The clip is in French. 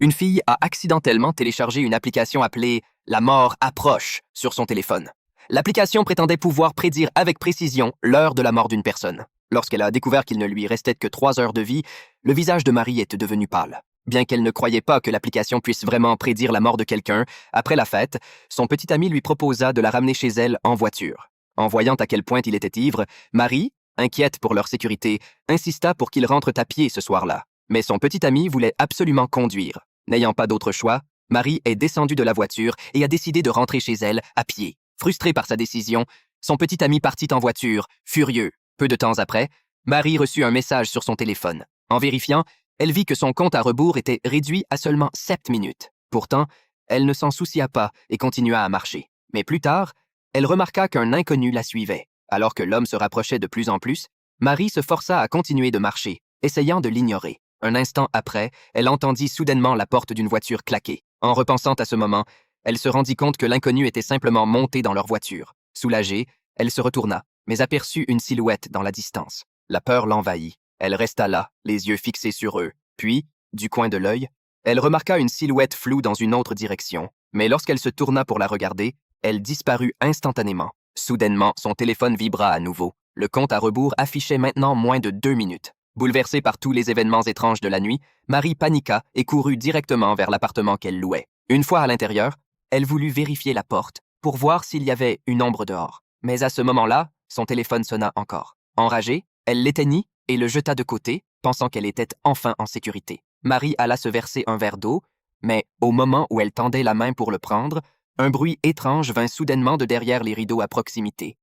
Une fille a accidentellement téléchargé une application appelée « La mort approche » sur son téléphone. L'application prétendait pouvoir prédire avec précision l'heure de la mort d'une personne. Lorsqu'elle a découvert qu'il ne lui restait que 3 heures de vie, le visage de Marie était devenu pâle. Bien qu'elle ne croyait pas que l'application puisse vraiment prédire la mort de quelqu'un, après la fête, son petit ami lui proposa de la ramener chez elle en voiture. En voyant à quel point il était ivre, Marie, inquiète pour leur sécurité, insista pour qu'ils rentrent à pied ce soir-là. Mais son petit ami voulait absolument conduire. N'ayant pas d'autre choix, Marie est descendue de la voiture et a décidé de rentrer chez elle à pied. Frustrée par sa décision, son petit ami partit en voiture, furieux. Peu de temps après, Marie reçut un message sur son téléphone. En vérifiant, elle vit que son compte à rebours était réduit à seulement 7 minutes. Pourtant, elle ne s'en soucia pas et continua à marcher. Mais plus tard, elle remarqua qu'un inconnu la suivait. Alors que l'homme se rapprochait de plus en plus, Marie se força à continuer de marcher, essayant de l'ignorer. Un instant après, elle entendit soudainement la porte d'une voiture claquer. En repensant à ce moment, elle se rendit compte que l'inconnu était simplement monté dans leur voiture. Soulagée, elle se retourna, mais aperçut une silhouette dans la distance. La peur l'envahit. Elle resta là, les yeux fixés sur eux. Puis, du coin de l'œil, elle remarqua une silhouette floue dans une autre direction. Mais lorsqu'elle se tourna pour la regarder, elle disparut instantanément. Soudainement, son téléphone vibra à nouveau. Le compte à rebours affichait maintenant moins de 2 minutes. Bouleversée par tous les événements étranges de la nuit, Marie paniqua et courut directement vers l'appartement qu'elle louait. Une fois à l'intérieur, elle voulut vérifier la porte pour voir s'il y avait une ombre dehors. Mais à ce moment-là, son téléphone sonna encore. Enragée, elle l'éteignit et le jeta de côté, pensant qu'elle était enfin en sécurité. Marie alla se verser un verre d'eau, mais au moment où elle tendait la main pour le prendre, un bruit étrange vint soudainement de derrière les rideaux à proximité.